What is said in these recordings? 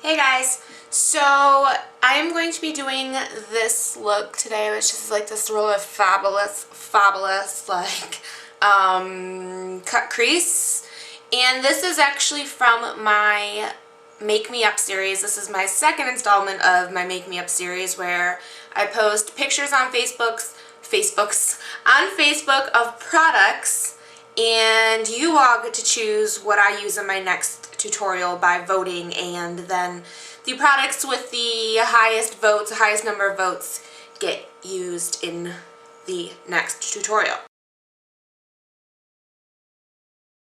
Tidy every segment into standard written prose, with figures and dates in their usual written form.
Hey guys, so I'm going to be doing this look today, which is like this really fabulous like cut crease, and this is actually from my Make Me Up series. This is my second installment of my Make Me Up series where I post pictures on Facebook of products, and you all get to choose what I use in my next tutorial by voting, and then the products with the highest votes, the highest number of votes, get used in the next tutorial.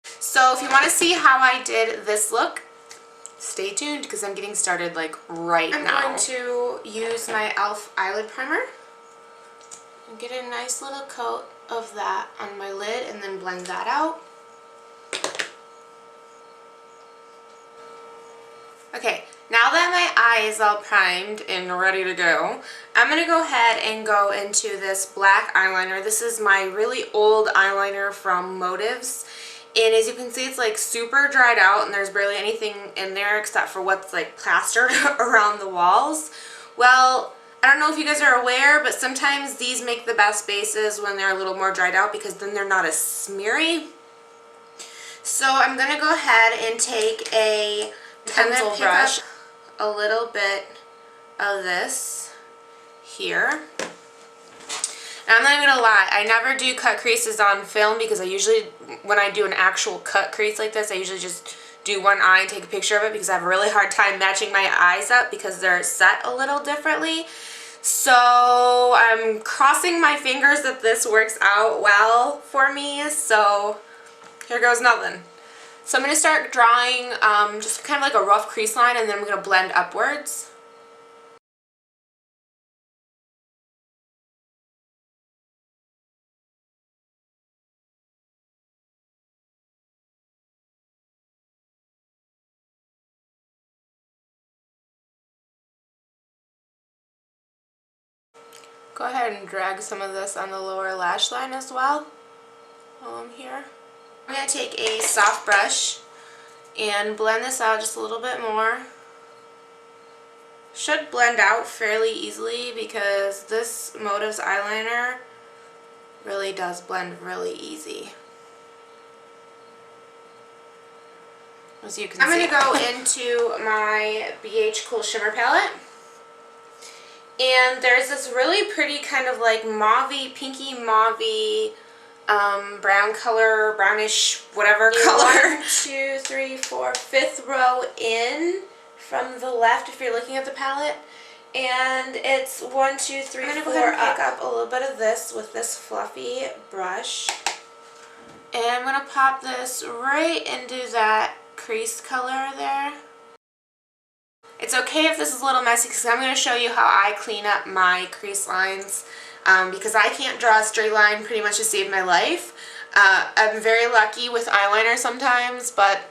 So if you want to see how I did this look, stay tuned because I'm getting started like right now. I'm going to use my e.l.f. eyelid primer and get a nice little coat of that on my lid and then blend that out. Okay, now that my eye is all primed and ready to go, I'm going to go ahead and go into this black eyeliner. This is my really old eyeliner from Motives, and as you can see, it's like super dried out and there's barely anything in there except for what's like plastered around the walls. Well, I don't know if you guys are aware, but sometimes these make the best bases when they're a little more dried out because then they're not as smeary. So I'm going to go ahead and take a pencil brush, a little bit of this here. And I'm not even gonna lie, I never do cut creases on film because I usually, when I do an actual cut crease like this, I usually just do one eye and take a picture of it because I have a really hard time matching my eyes up because they're set a little differently. So I'm crossing my fingers that this works out well for me, so here goes nothing. So I'm going to start drawing just kind of like a rough crease line, and then I'm going to blend upwards. Go ahead and drag some of this on the lower lash line as well while I'm here. I'm going to take a soft brush and blend this out just a little bit more. Should blend out fairly easily because this Motives eyeliner really does blend really easy. As you can see. I'm going to go into my BH Cool Shimmer palette. And there's this really pretty kind of like mauvey, pinky mauvey, brown color, brownish, whatever color. 1, 2, 3, 4, 5th row in from the left if you're looking at the palette. And it's 1, 2, 3, 4 I'm going to go ahead and pick up a little bit of this with this fluffy brush. And I'm going to pop this right into that crease color there. It's okay if this is a little messy because I'm going to show you how I clean up my crease lines because I can't draw a straight line pretty much to save my life. I'm very lucky with eyeliner sometimes, but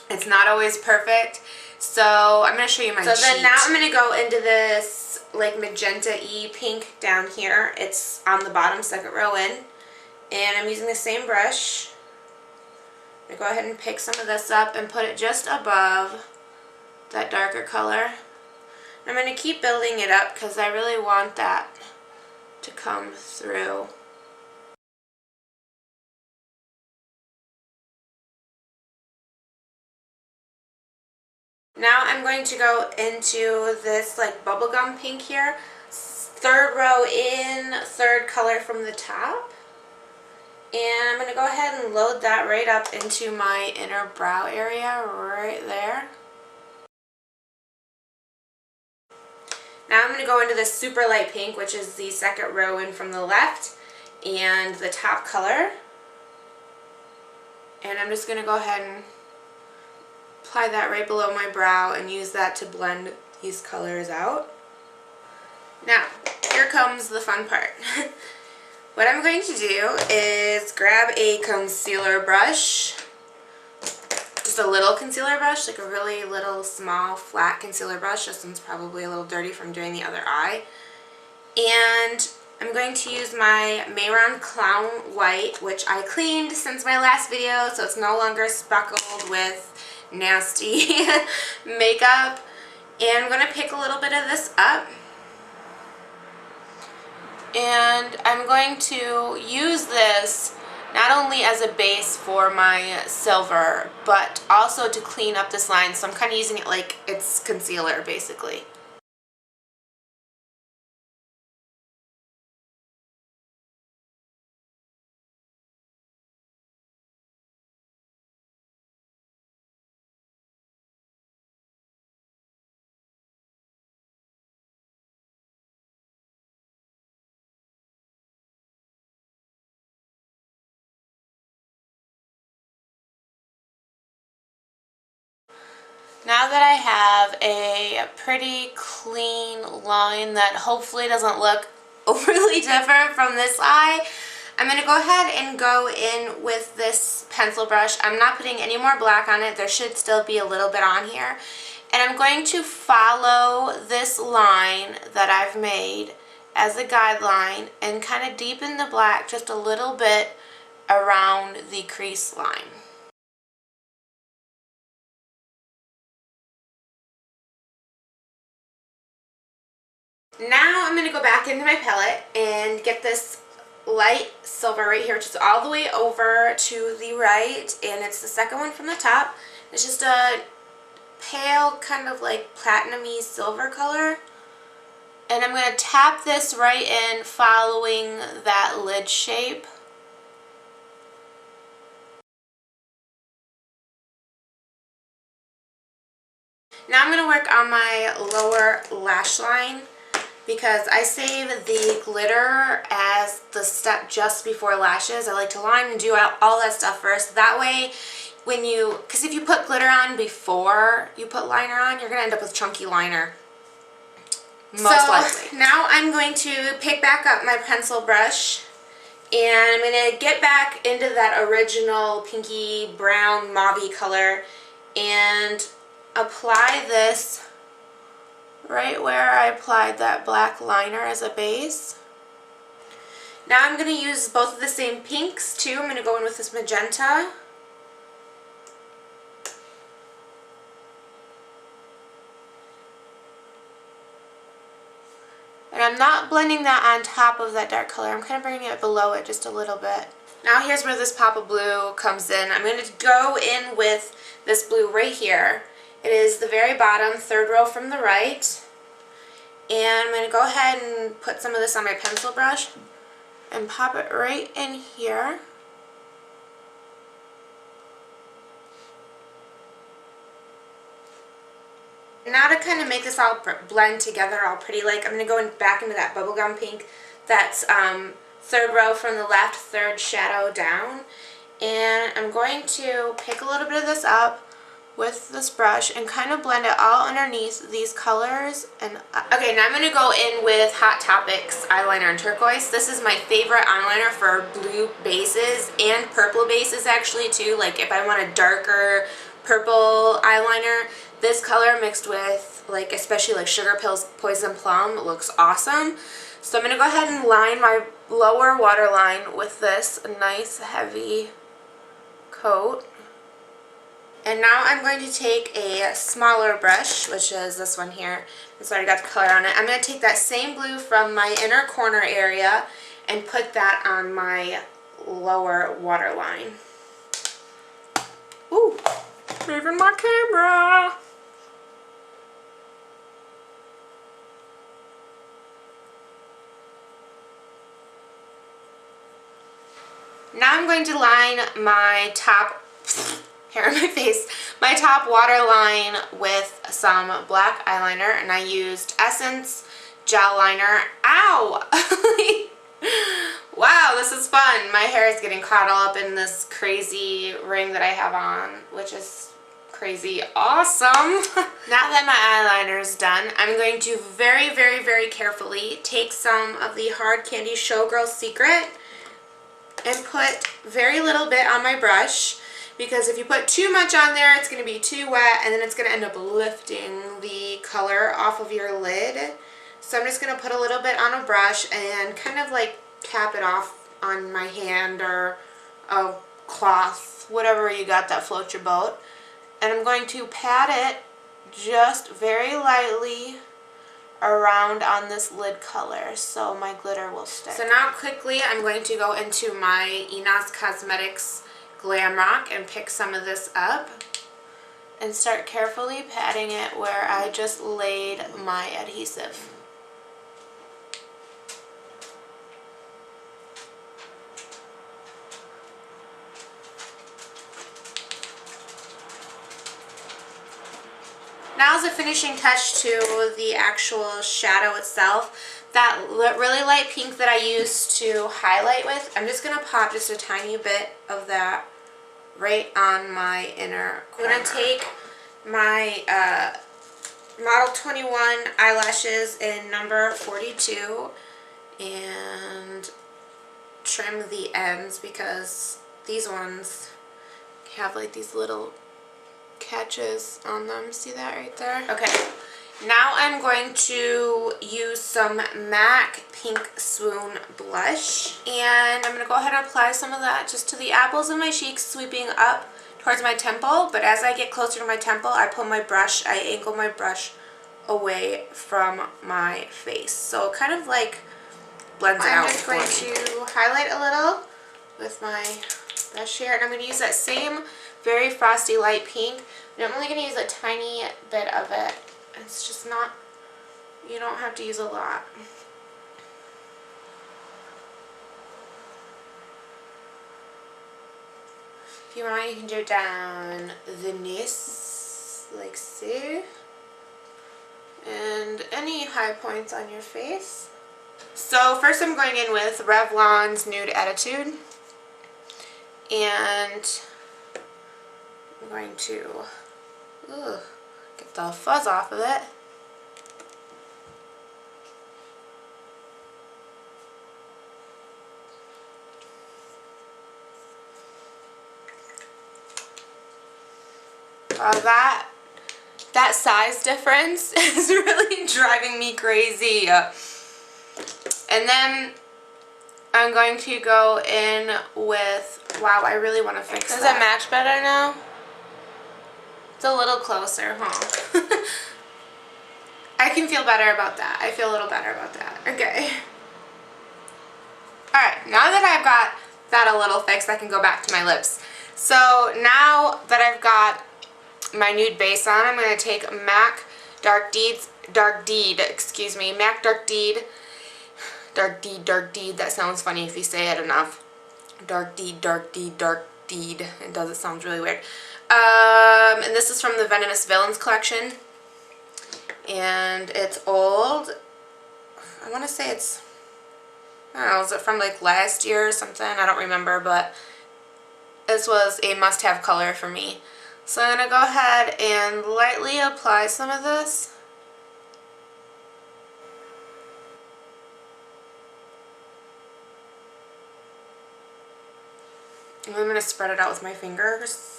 it's not always perfect. So I'm going to show you my cheat. So then now I'm going to go into this like magenta-y pink down here. It's on the bottom, 2nd row in. And I'm using the same brush. I'm going to go ahead and pick some of this up and put it just above that darker color. I'm going to keep building it up because I really want that to come through. Now I'm going to go into this like bubblegum pink here. 3rd row in, 3rd color from the top. And I'm going to go ahead and load that right up into my inner brow area right there. Now I'm going to go into this super light pink, which is the 2nd row in from the left, and the top color. And I'm just going to go ahead and apply that right below my brow and use that to blend these colors out. Now, here comes the fun part. What I'm going to do is grab a concealer brush. Just a little concealer brush, like a really little small flat concealer brush. This one's probably a little dirty from doing the other eye. And I'm going to use my Mehron Clown White, which I cleaned since my last video, so it's no longer speckled with nasty makeup. And I'm going to pick a little bit of this up. And I'm going to use this not only as a base for my silver, but also to clean up this line. So I'm kind of using it like it's concealer, basically. Now that I have a pretty clean line that hopefully doesn't look overly different from this eye, I'm going to go ahead and go in with this pencil brush. I'm not putting any more black on it. There should still be a little bit on here. And I'm going to follow this line that I've made as a guideline and kind of deepen the black just a little bit around the crease line. Now I'm going to go back into my palette and get this light silver right here, which is all the way over to the right, and it's the second one from the top. It's just a pale kind of like platinum-y silver color. And I'm going to tap this right in following that lid shape. Now I'm going to work on my lower lash line, because I save the glitter as the step just before lashes. I like to line and do all that stuff first. That way, because if you put glitter on before you put liner on, you're going to end up with chunky liner. Most likely. Now I'm going to pick back up my pencil brush, and I'm going to get back into that original pinky brown mauve-y color and apply this right where I applied that black liner as a base. Now I'm going to use both of the same pinks too. I'm going to go in with this magenta. And I'm not blending that on top of that dark color. I'm kind of bringing it below it just a little bit. Now here's where this pop of blue comes in. I'm going to go in with this blue right here. It is the very bottom, third row from the right. And I'm going to go ahead and put some of this on my pencil brush and pop it right in here. Now to kind of make this all blend together all pretty like, I'm going to go back into that bubblegum pink. That's third row from the left, third shadow down. And I'm going to pick a little bit of this up with this brush and kind of blend it all underneath these colors. And okay, now I'm going to go in with Hot Topics eyeliner in turquoise. This is my favorite eyeliner for blue bases and purple bases actually too. Like if I want a darker purple eyeliner, this color mixed with like especially like Sugar Pills Poison Plum looks awesome. So I'm going to go ahead and line my lower waterline with this nice heavy coat. And now I'm going to take a smaller brush, which is this one here. It's already got the color on it. I'm going to take that same blue from my inner corner area and put that on my lower waterline. Ooh, moving my camera. Now I'm going to line my top, hair in my face, my top waterline with some black eyeliner, and I used Essence gel liner. Ow! Wow, this is fun. My hair is getting caught all up in this crazy ring that I have on, which is crazy awesome. Now that my eyeliner is done, I'm going to very, very, very carefully take some of the Hard Candy Showgirl Secret and put very little bit on my brush, because if you put too much on there, it's going to be too wet and then it's going to end up lifting the color off of your lid. So I'm just going to put a little bit on a brush and kind of like tap it off on my hand or a cloth, whatever you got that floats your boat. And I'm going to pat it just very lightly around on this lid color so my glitter will stick. So now quickly I'm going to go into my Enos Cosmetics Glam Rock and pick some of this up and start carefully patting it where I just laid my adhesive. Now as a finishing touch to the actual shadow itself, that really light pink that I used to highlight with, I'm just going to pop just a tiny bit of that right on my inner corner. I'm going to take my Model 21 eyelashes in number 42 and trim the ends because these ones have like these little catches on them. See that right there? Okay. Now I'm going to use some MAC Pink Swoon blush, and I'm going to go ahead and apply some of that just to the apples of my cheeks, sweeping up towards my temple. But as I get closer to my temple, I pull my brush, I angle my brush away from my face. So it kind of like blends out. I'm just going to highlight a little with my brush here, and I'm going to use that same very frosty light pink. I'm only going to use a tiny bit of it. It's just not, you don't have to use a lot. If you want, you can do it down the nose, like so. And any high points on your face. So first I'm going in with Revlon's Nude Attitude. And I'm going to get the fuzz off of it. That size difference is really driving me crazy. And then I'm going to go in with, wow, I really want to fix that. Does it match better now? It's a little closer, huh? I can feel better about that. I feel a little better about that. Okay. Alright, now that I've got that a little fixed, I can go back to my lips. So now that I've got my nude base on, I'm going to take MAC Dark Deed, MAC Dark Deed, that sounds funny if you say it enough. Dark Deed. It does, it sounds really weird. And this is from the Venomous Villains collection. And it's old. I want to say it's, I don't know, is it from like last year or something? I don't remember, but this was a must-have color for me. So I'm going to go ahead and lightly apply some of this. And I'm going to spread it out with my fingers.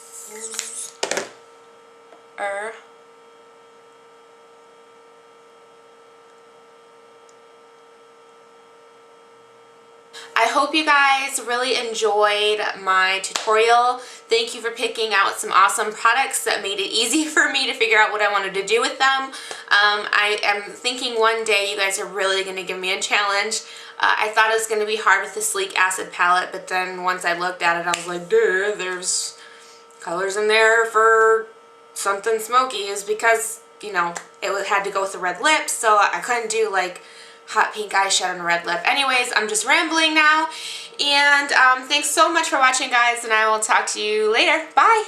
I hope you guys really enjoyed my tutorial. Thank you for picking out some awesome products that made it easy for me to figure out what I wanted to do with them. I am thinking one day you guys are really going to give me a challenge. I thought it was going to be hard with the Sleek Acid palette, but then once I looked at it, I was like, duh, there's colors in there for something smoky. Is because, you know, it had to go with the red lips, so I couldn't do like hot pink eyeshadow and a red lip. Anyways, I'm just rambling now, and thanks so much for watching, guys, and I will talk to you later. Bye!